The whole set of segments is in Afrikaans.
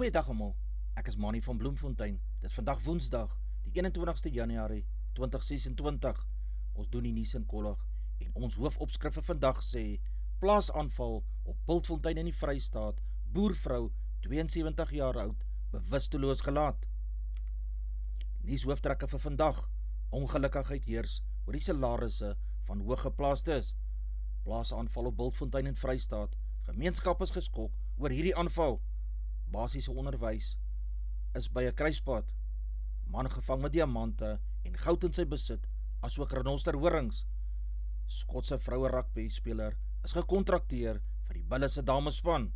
Goeiedag almal, ek is Manny van Bloemfontein. Dit is vandag Woensdag, die 21ste Januarie 2026. Ons doen die nuus in kollig en ons hoofopskrif vir vandag sê: plaasaanval op Bultfontein in die Vrystaat, boervrou 72 jaar oud, bewusteloos gelaat. Nuus hooftrekke vir vandag: ongelukkigheid heers oor die salarisse van hooggeplaastes. Plaasaanval op Bultfontein in Vrystaat, gemeenskap is geskok oor hierdie aanval. Basiese onderwys is by 'n kruispunt. Man gevang met diamante en goud in sy besit, asook renosterhorings. Skotse vroue rugby speler is gekontrakteer vir die Bulle se damespan.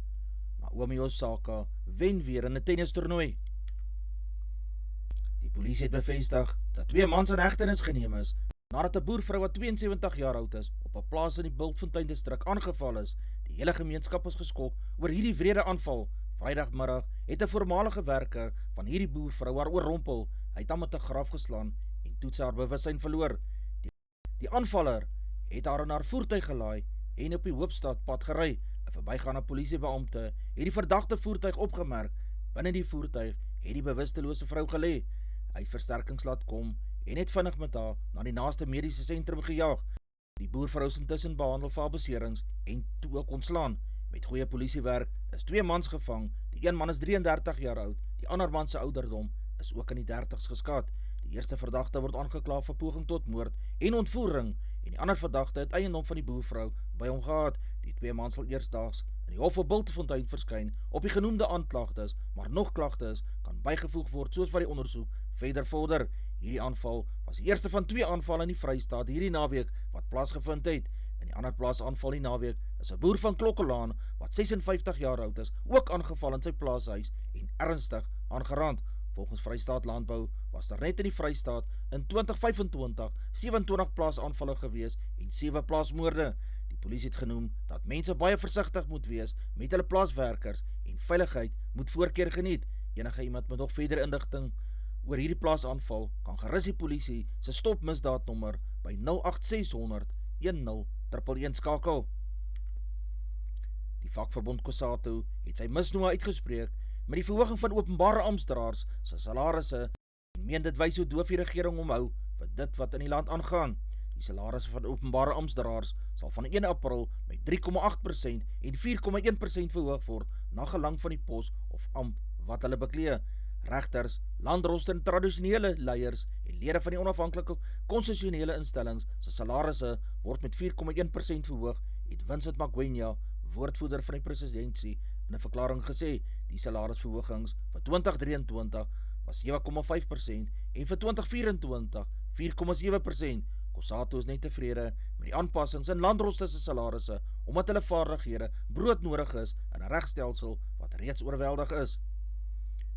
Naomi Osaka wen weer in 'n tennistoernooi. Die polisie het bevestig dat 2 mans in hegtenis geneem is nadat 'n boervrou wat 72 jaar oud is op 'n plaas in die Bultfontein distrik aangeval is. Die hele gemeenskap is geskok oor hierdie wrede aanval. Vrydagmiddag het 'n voormalige werker van hierdie boervrou haar oorrompel. Hy het haar met 'n graf geslaan en toe sy haar bewussyn verloor. Die aanvaller het haar in haar voertuig gelaai en op die Hoopstadpad gery. 'n Verbygaande polisiebeampte het die verdagte voertuig opgemerk. Binne die voertuig het die bewustelose vrou gelê. Hy het versterkings laat kom en het vinnig met haar na die naaste mediese sentrum gejaag. Die boervrou is intussen behandel vir haar beserings en toe ook ontslaan. Met goeie polisiewerk is 2 mans gevang. Die een man is 33 jaar oud, die ander man se ouderdom is ook in die 30's geskat. Die eerste verdagte word aangekla vir poging tot moord en ontvoering en die ander verdagte het eiendom van die boervrou by hom gehad. Die 2 mans sal eersdaags in die Hof op Bultfontein verskyn op die genoemde aanklagtes, maar nog klagtes kan bygevoeg word soos wat die ondersoek verder vorder. Hierdie aanval was die eerste van 2 aanvalle in die Vrystaat hierdie naweek wat plaasgevind het. In die ander plaasaanval die naweek is 'n boer van Klokkelaan wat 56 jaar oud is, ook aangeval in sy plaashuis en ernstig aangerand. Volgens Vrystaat Landbou was daar net in die Vrystaat in 2025 27 plaasaanvalle gewees en 7 plaasmoorde. Die polisie het genoem dat mense baie versigtig moet wees met hulle plaaswerkers en veiligheid moet voorkeur geniet. Enige iemand met nog verder inligting oor hierdie plaasaanval kan gerus die polisie se stopmisdaadnommer by 08600 1011 skakel. Die vakverbond COSATU het sy misnoë uitgespreek met die verhoging van openbare amptenare se salarisse en meen dit wys hoe doof die regering omhou vir dit wat in die land aangaan. Die salarisse van openbare amptenare sal van 1 April met 3,8% en 4,1% verhoog word na gelang van die pos of ampt wat hulle beklee. Regters, landroste en tradisionele leiers en lede van die onafhanklike konstitusionele instellings se salarisse word met 4,1% verhoog, het Vincent Magwenya, woordvoerder van die presidentskap, in 'n verklaring gesê. Die salarisverhogings vir 2023 was 7,5% en vir 2024 4,7%. COSATU is net tevrede met die aanpassings in landroste se salarisse omdat hulle vaardighede broodnodig is in 'n regstelsel wat reeds oorweldig is.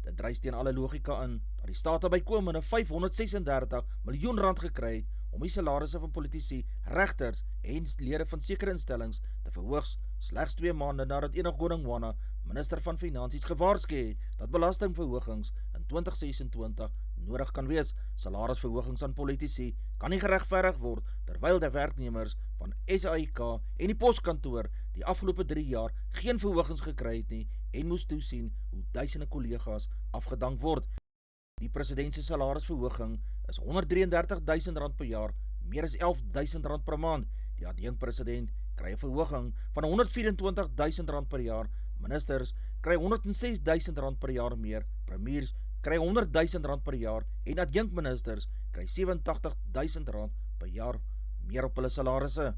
Dit dryf teen alle logika in dat die staat 'n bykomende 536 miljoen rand gekry het om die salarisse van politici, regters en lede van sekere instellings te verhoog, slegs 2 maande nadat Enoch Godongwana, minister van Finansies, gewaarsku het dat belastingverhogings in 2026 nodig kan wees. Salarisverhogings aan politici kan nie geregverdig word terwyl die werknemers van SAIK en die poskantoor die afgelope 3 jaar geen verhogings gekry het nie en moes toesien hoe duisende kollegas afgedank word. Die president se salarisverhoging is R133.000 per jaar, meer as R11.000 per maand. Die adjunkpresident kry 'n verhoging van R124.000 per jaar, ministers kry R106.000 per jaar meer, premiers kry R100.000 per jaar en adjunkministers kry R87.000 per jaar meer op hulle salarisse.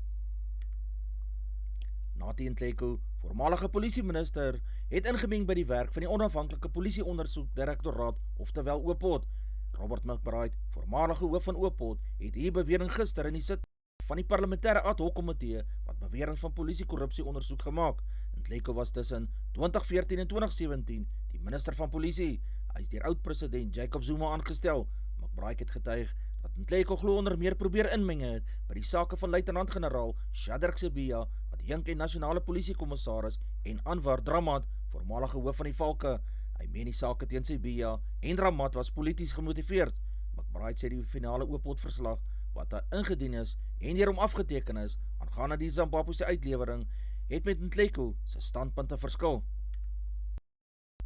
Nathi Nhleko, voormalige polisieminister, het ingemeng by die werk van die onafhanklike polisieondersoekdirektoraat, oftewel OPOD. Robert McBride, voormalige hoof van OPOD, het hierdie bewering gister in die sit van die parlementêre ad hoc komitee wat bewering van polisiekorrupsie ondersoek gemaak. Nhleko was tussen 2014 en 2017 die minister van polisie. Hy is deur oud-president Jacob Zuma aangestel. McBride het getuig dat Nhleko glo onder meer probeer inmeng het by die sake van luitenant-generaal Shadrack Sibiya, adjunk en nasionale polisiekommissaris, en Anwar Dramat, voormalige hoof van die Valke. Hy meen die sake teen Sibiya en Dramat was polities gemotiveerd. McBride sê die finale OPOD verslag wat ingedien is en hierom afgeteken is aangaande die Zimbabwe se uitlewering het met Nhleko se standpunte verskil.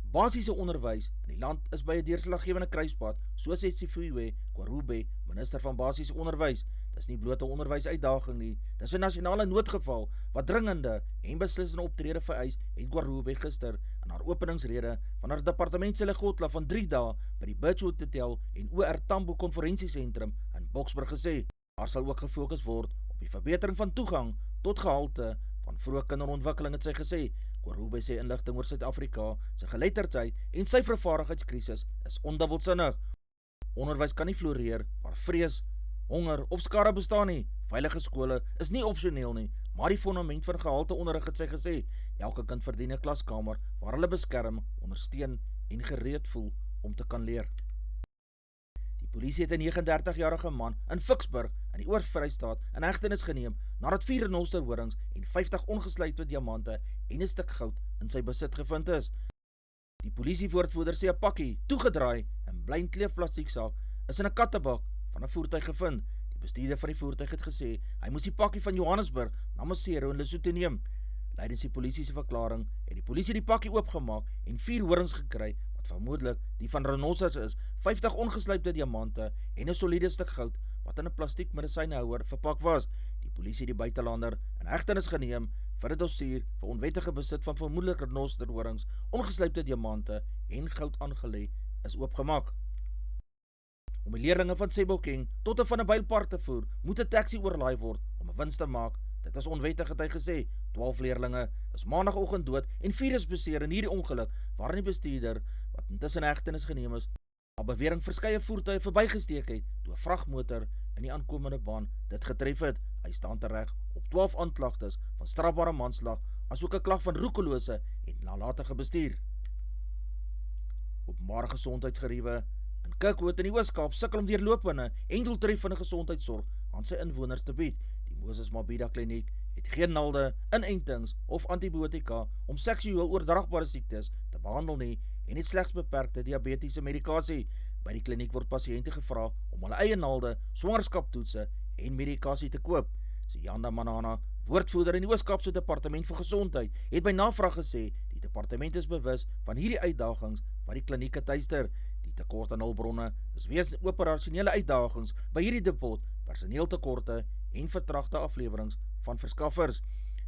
Basiese onderwys in die land is by 'n deurslaggewende kruispunt, so sê Siphiwe Gwarube, minister van basiese onderwys. Dis nie bloot 'n onderwysuitdaging nie, dis 'n nasionale noodgeval wat dringende en beslissende optrede vereis, het Gwarube gister in haar openingsrede van haar departement se legotla van 3 dae by die Birchwood Hotel en OR Tambo konferensiesentrum in Boksburg gesê. Daar sal ook gefokus word op die verbetering van toegang tot gehalte van vroeë kinderontwikkeling, het sy gesê. Gwarube sê inligting oor Suid-Afrika se geletterdheid en syfervaardigheidskrisis is ondubbelsinnig. Onderwys kan nie floreer waar vrees, honger of skade bestaan nie. Veilige skole is nie opsioneel nie, maar die fondament vir gehalte onderrig, het sy gesê. Elke kind verdien 'n klaskamer waar hulle beskerm, ondersteun en gereed voel om te kan leer. Die polisie het 'n 39-jarige man in Vicksburg in die Oos-Vrystaat in hegtenis geneem nadat 4 renosterhorings en 50 ongeslypte diamante en 'n stuk goud in sy besit gevind is. Die polisiewoordvoerder sê 'n pakkie, toegedraai in blyn kleefplastieksak, is in 'n kattebak van 'n voertuig gevind. Die bestuurder van die voertuig het gesê hy moes die pakkie van Johannesburg na Maseru in Lesotho neem. Lydens die polisie se verklaring het die polisie die pakkie oopgemaak en 4 horings gekry wat vermoedelik die van renosters is, 50 ongeslypte diamante en 'n soliede stuk goud wat in 'n plastiek medisynehouer verpak was. Die polisie het die buitelander in hegtenis geneem vir 'n dossier vir onwettige besit van vermoedelike renosterhorings, ongeslypte diamante en goud aangelê is oopgemaak. Om die leerlinge van Sebokeng tot 'n Vanderbijlpark te voer, moet 'n taxi oorlaai word om 'n wins te maak. Dit is onwettig, het hy gesê. 12 leerlinge is maandagoggend dood en 4 is beseer in hierdie ongeluk waarin die bestuurder, wat intussen hegtenis geneem is, op bewering verskeie voertuie verbygesteek het toe 'n vragmotor in die aankomende baan dit getref het. Hy staan tereg op 12 aanklagtes van strafbare manslag, asook 'n klag van roekelose en nalatige bestuur. Openbare gesondheidsgeriewe in Kirkwood in die Oos-Kaap sukkel om deurlopende en doeltreffende gesondheidsorg aan sy inwoners te bied. Die Moses Mabhida Kliniek het geen naalde, inentings of antibiotika om seksueel oordraagbare siektes te behandel nie en het slegs beperkte diabetiese medikasie. By die kliniek word pasiënte gevra om hulle eie naalde, swangerskapstoetse en medikasie te koop. Siyanda Manana, woordvoerder in die Oos-Kaapse Departement vir Gesondheid, het by navraag gesê die departement is bewus van hierdie uitdagings wat die klinieke tuister. Die tekort aan hulpbronne is weens operasionele uitdagings by hierdie depot, personeeltekorte en vertragte aflewerings van verskaffers.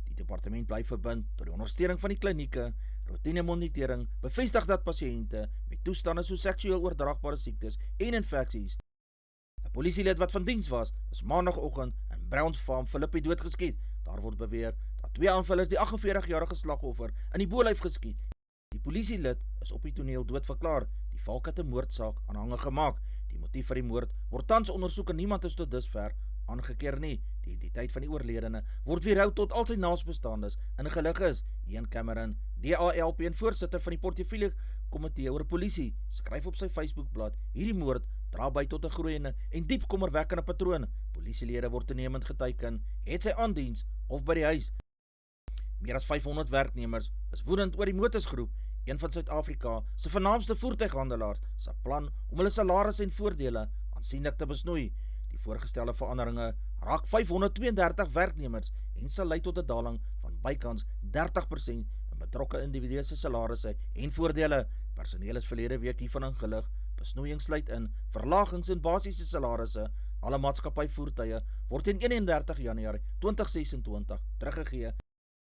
Die departement bly verbind tot die ondersteuning van die klinieke, routine monitering, bevestig dat pasiënte met toestande soos seksueel oordraagbare siektes en infeksies. 'n Polisielid wat van diens was, is maandagoggend in Browns Farm, Philippi doodgeskiet. Daar word beweer dat 2 aanvallers die 48-jarige slagoffer in die bolyf geskiet. Die polisielid is op die toneel doodverklaar. Die valk het 'n moordsaak aanhangig gemaak. Die motief vir die moord word tans ondersoek en niemand is tot dusver aangekeer nie. Die identiteit van die oorledene word weerhou tot al sy naasbestaandes ingelig is. Ian Cameron, DALP en voorsitter van die portefeulje komitee oor polisie, skryf op sy Facebookblad: hierdie moord dra by tot 'n groeiende en diep kommerwekkende patroon. Polisielede word toenemend geteiken, het sy aan diens of by die huis. Meer as 500 werknemers is woedend oor die Motors Groep, een van Suid-Afrika se vernaamste voertuighandelaars, se plan om hulle salarisse en voordele aansienlik te besnoei. Die voorgestelde veranderinge raak 532 werknemers en sal lei tot 'n daling van bykans 30% in betrokke individue se salarisse en voordele. Personeel is verlede week hiervan ingelig. Besnoeiing sluit in verlagings in basiese salarisse. Alle maatskappyvoertuie word teen 31 Januarie 2026 teruggegee.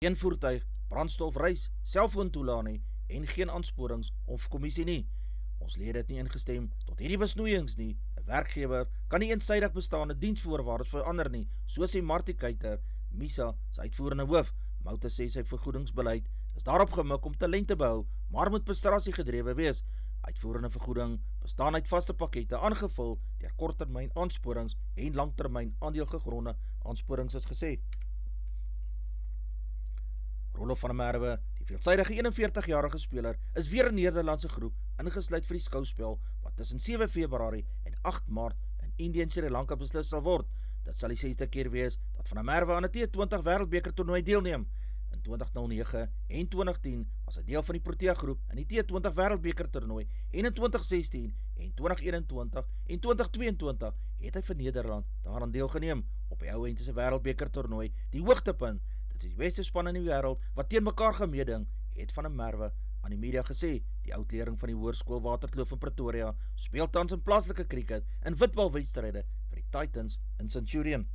Geen voertuig, brandstof, reis, selfoontoelae nie en geen aansporings of kommissie nie. Ons lede het nie ingestem tot hierdie besnoeiings nie. 'n Werkgewer kan nie eensydig bestaande diensvoorwaardes verander nie, so sê Martie Kuyter, MISA se uitvoerende hoof. Moute sê sy vergoedingsbeleid is daarop gemik om talent te behou, maar moet prestasie gedrewe wees. Uitvoerende vergoeding bestaan uit vaste pakkette aangevul deur korttermyn aansporings en langtermyn aandeelgegronde aansporings, is gesê. Rolof van der Merwe, die veelsidige 41-jarige speler, is weer in Nederlandse groep ingesluit vir die skouspel wat tussen 7 Februarie en 8 Maart in Indië en Sri Lanka beslis sal word. Dit sal die 6de keer wees dat van der Merwe aan 'n T20 wêreldbeker toernooi deelneem. In 2009 en 2010 was hy deel van die Protea groep in die T20 wêreldbeker toernooi en in 2016 en 2021 en 2022 het hy vir Nederland daaraan deelgeneem. Op die ou end is 'n wêreldbeker toernooi die hoogtepunt. Dit is die beste span in die wêreld wat teen mekaar gemeeding, het van der Merwe aan die media gesê, die oudleerling van die Hoërskool Waterkloof in Pretoria speel tans in plaaslike krieket en witbalwedstryde vir die Titans in Centurion.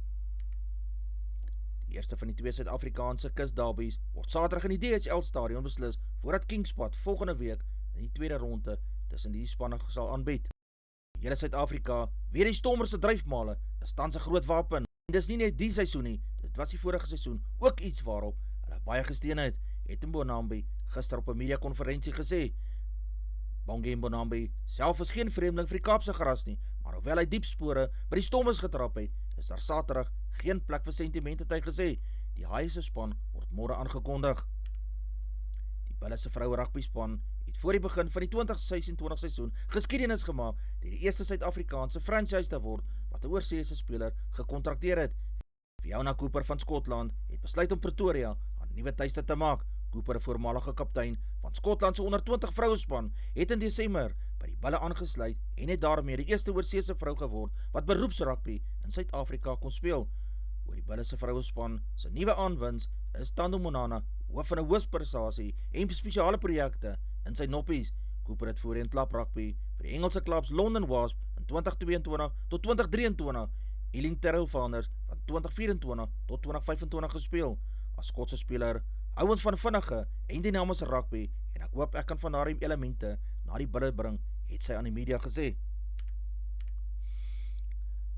Die eerste van die twee Suid-Afrikaanse kusderbies word Saterdag in die DHL stadion beslis voordat Kingspad volgende week in die tweede ronde tussen die spanne sal aanbied. Die hele Suid-Afrika weet die Stormers se dryfmale is tans 'n groot wapen. En dis nie net die seisoen nie, dit was die vorige seisoen ook iets waarop hulle baie gesteun het Mbonambi gister op 'n media-konferensie gesê. Bongi Mbonambi self is geen vreemdeling vir die Kaapse gras nie, maar hoewel hy diep spore by die Stormers getrap het, is daar Saterdag geen plek vir sentiment, het hy gesê. Die Haie se span word môre aangekondig. Die Bulle se vroue rugbyspan het voor die begin van die 2026 seisoen geskiedenis gemaak deur die eerste Suid-Afrikaanse franchise te word wat 'n oorseese speler gekontrakteer het. Fiona Cooper van Skotland het besluit om Pretoria aan nuwe tuiste te maak. Cooper, 'n voormalige kaptein van Skotland se onder 20 vrouespan, het in Desember by die Bulle aangesluit en het daarmee die eerste oorseese vrou geword wat beroepsrugby in Suid-Afrika kon speel. Oor die Bulle se vrouespan se nuwe aanwins is Tando Monana, hoof van 'n hoofprestasie en spesiale projekte in sy noppies. Cooper het voorheen klap rugby vir die Engelse klubs London Wasps in 2022 tot 2023, Ealing Terrell Founders van 2024 tot 2025 gespeel. As Skotse speler hou ons van vinnige en dinamiese rugby en ek hoop ek kan van daardie elemente na die Bulle bring, het sy aan die media gesê.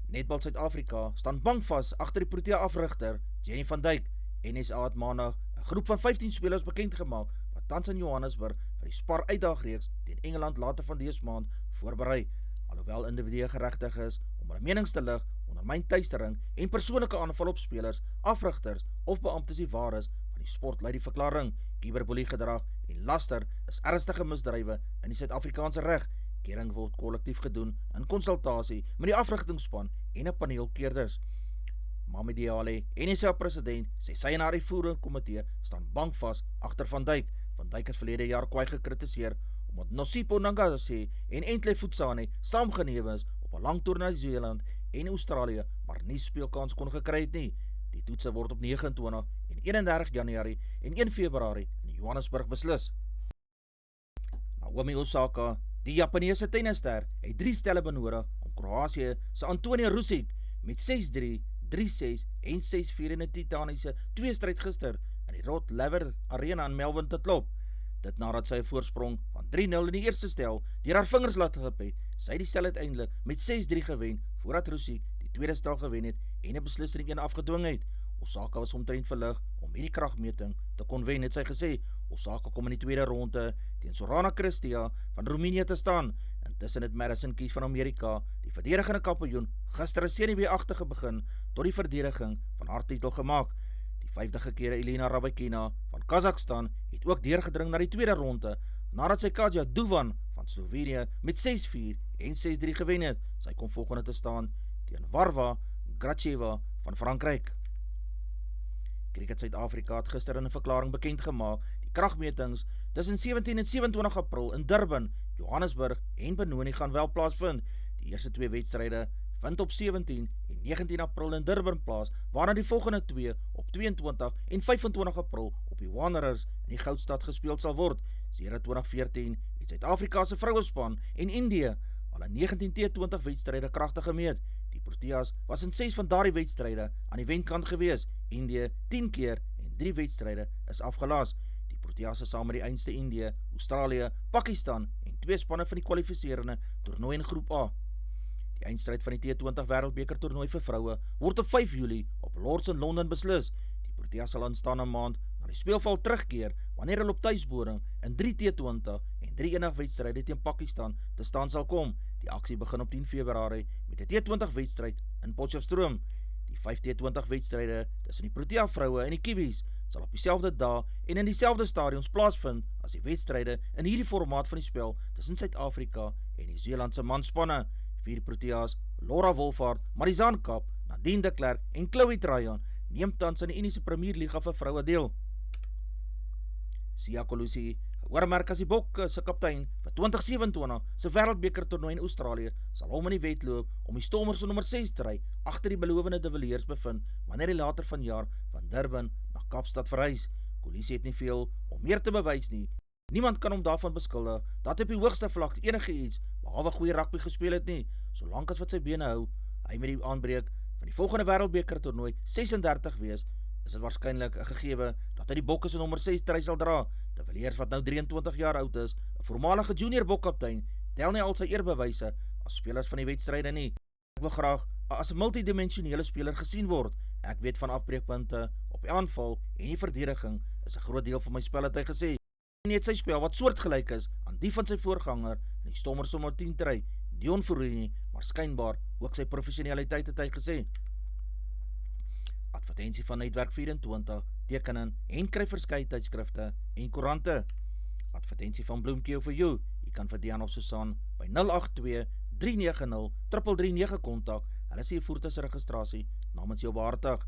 Netbal Suid-Afrika staan bankvas agter die Protea afrigter Jenny van Dijk. NSA het maandag 'n groep van 15 spelers bekend gemaak wat tans in Johannesburg vir die Spar uitdagreeks teen Engeland later van dese maand voorberei. Alhoewel individue geregtig is om hulle menings te lig, ondermyn tuistering en persoonlike aanval op spelers, afrigters of beamptes die waar is van die sport, lei die verklaring. Cyberboelie gedrag en laster is ernstige misdrywe in die Suid-Afrikaanse reg. Kering word kollektief gedoen in konsultasie met die afrigtingsspan en 'n paneel keerders. Mamie Diale, NSA president, sê sy en haar uitvoerende komitee staan bankvas agter Van Dijk. Van Dijk het verlede jaar kwaai gekritiseer omdat Nosipo Nangase en Entle Futsane saamgeneem is op 'n lang toer na Nieu-Seeland en Australië, maar nie speelkans kon gekry het nie. Die toetse word op 29 en 31 Januarie en 1 Februarie in Johannesburg beslis. Naomi Osaka, die Japaneese tennisster, het 3 stelle benodig om Kroasie se Antonija Rusić met 6-3, 3-6 en 6-4 in 'n titaniese tweestryd gister in die Rod Laver Arena in Melbourne te klop. Dit nadat sy 'n voorsprong van 3-0 in die eerste stel deur haar vingers laat glip het, sy die stel uiteindelik met 6-3 gewen voordat Rusić die tweede stel gewen het en 'n beslissing 1 afgedwing het. Osaka was omtrent verlig om hierdie kragmeting te kon wen, het sy gesê. Osaka kom in die tweede ronde teen Sorana Cristea van Roemenië te staan. Intussen het Madison Keys van Amerika, die verdedigende kampioen, gister 'n senuweeagtige begin tot die verdediging van haar titel gemaak. Die 5de gekeerde Elena Rybakina van Kazakhstan het ook deurgedring na die tweede ronde nadat sy Katja Duvan van Slovenië met 6-4 en 6-3 gewen het. Sy kom volgende te staan teen Warwa Gracheva van Frankryk. Cricket Suid-Afrika het gister in 'n verklaring bekend gemaak die kragmetings tussen 17 en 27 April in Durban, Johannesburg en Benoni gaan wel plaasvind. Die eerste 2 wedstryde vind op 17 en 19 April in Durban plaas, waarna die volgende 2 op 22 en 25 April op die Wanderers in die Goudstad gespeel sal word. Sedert 2014 het Suid-Afrika se vrouespan en Indië al in 19 T20 wedstryde kragtig gemeet. Die Proteas was in 6 van daardie wedstryde aan die wenkant gewees. Indië 10 keer en 3 wedstryde is afgelaas. Die Proteas is saam met die einste Indië, Australië, Pakistan en 2 spanne van die kwalifiserende toernooi in groep A. Die eindstryd van die T20 Wêreldbeker toernooi vir vroue word op 5 Julie op Lords in Londen beslis. Die Proteas sal aanstaande maand na die speelveld terugkeer wanneer hulle op tuisboding in 3 T20 en 3 enige wedstryde teen Pakistan te staan sal kom. Die aksie begin op 10 Februarie met 'n T20 wedstryd in Potchefstroom. Die 5 T20 wedstryde tussen die Protea vroue en die Kiwis sal op dieselfde dae en in dieselfde stadions plaasvind as die wedstryde in hierdie formaat van die spel tussen Suid-Afrika en Nieu-Seeland se manspanne. 4 Proteas, Laura Wolfhard, Marizanne Kapp, Nadine de Klerk en Chloe Trajan neem tans in die Indiese Premierliga vir vroue deel. Siya Kolisi, geoormerk as die Bokke se kaptein vir 2027 se Wêreldbeker toernooi in Australië, sal hom in die wedloop om die Stormers se nommer 6 stry agter die belowende De Villiers bevind wanneer hy later vanjaar van Durban na Kaapstad verhuis. Kolisi het nie veel om meer te bewys nie Niemand kan hom daarvan beskuldig dat hy op die hoogste vlak enige iets behalwe goeie rugby gespeel het nie, solank as wat sy bene hou. Hy met die aanbreek van die volgende wêreldbeker toernooi 36 wees, is dit waarskynlik 'n gegewe dat hy die Bokke se nommer 6 trui sal dra. De Villiers, wat nou 23 jaar oud is, 'n voormalige junior bokkaptein, tel nie al sy eerbewyse as spelers van die wedstryde nie. Ek wil graag as 'n multidimensionele speler gesien word. Ek weet van afbreekpunte op die aanval en die verdediging is 'n groot deel van my spel, het hy gesê. Net sy spel wat soortgelyk is aan die van sy voorganger in die Stormers sommer 10 trui, Dion Fourie, maar skynbaar ook sy professionaliteit, het hy gesê. Advertensie van Netwerk 24, teken in en kry verskeie tydskrifte en koerante. Advertensie van Bloemkeo for you. Jy kan vir Dian of Susan by 082-390-339 kontak. Hulle sê jy voertuigregistrasie namens jou behartig.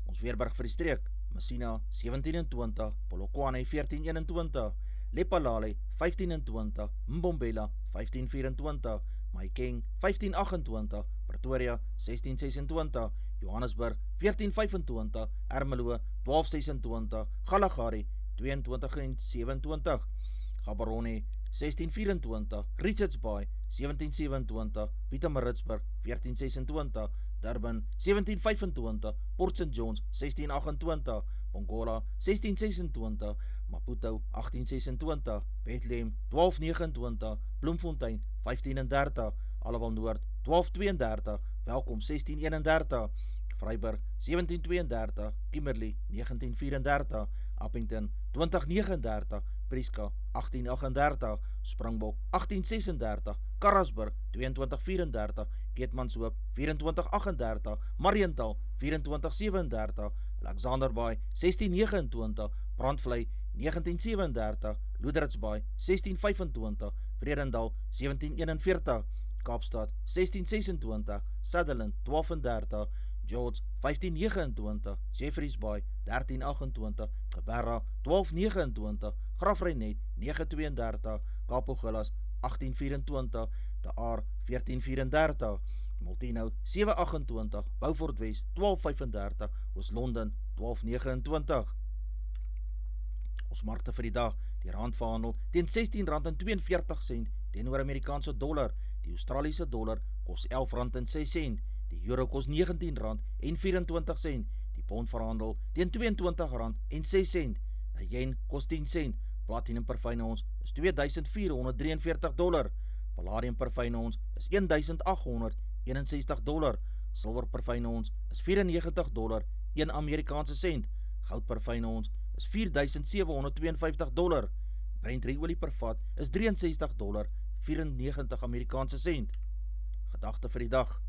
Ons weerberg vir die streek: Messina 17-20, Polokwane 14-21, Lephalale 15-20, Mbombela 15-24, Mahikeng 15-28, Pretoria 16-26, Johannesburg 14-25, Ermelo 12-26, Galagari 22-27, Gaborone 16-24, Richards Bay 17-27, Pietermaritzburg 14-26, Durban 17-25, Port St. John's 16-28, Pongola 16-26, Maputo 18-26, Bethlehem 12-29, Bloemfontein 15-30, Allewal Noord 12-32, Welkom 16-31, Vryburg 17-32, Kimberley 19-34, Appington 20-39, Prieska 18-38, Springbok 18-36, Karasburg 22-34, Keetmanshoop 24-38, Mariental 24-37, Alexanderbaai 16-29, Brandvlei 19-37, Loederitsbaai 16-25, Vredendal 17-41, Kaapstad 16-26, Sutherland 12-30, George 15-29, Jeffreys Bay 13-28, Geberra 12-29, Grafreinet 9-32, Kaapogillas 18-24, De Aar 14-34, Molteno 7-28, Beaufort West 12-35, Oos-London 12-29. Ons markte vir die dag: die rand verhandel teen R16.42 teenoor Amerikaanse dollar. Die Australiese dollar kos R11.06, die euro kos R19.24, die pond verhandel teen R22.06, 'n yen kos 10 sent, platinum per fyn ons is $2,443, palladium per fyn ons is $1,861, silwer per fyn ons is $94, 1 Amerikaanse sent, goud per fyn ons is $4,752, Brent olie per vat is $63.94 Amerikaanse sent. Gedagte vir die dag: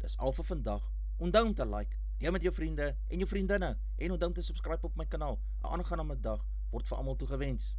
dis al vir vandag. Onthou om te like, deel met jou vriende en jou vriendinne, en onthou om te subscribe op my kanaal. 'n aangename dag word vir almal toegewens.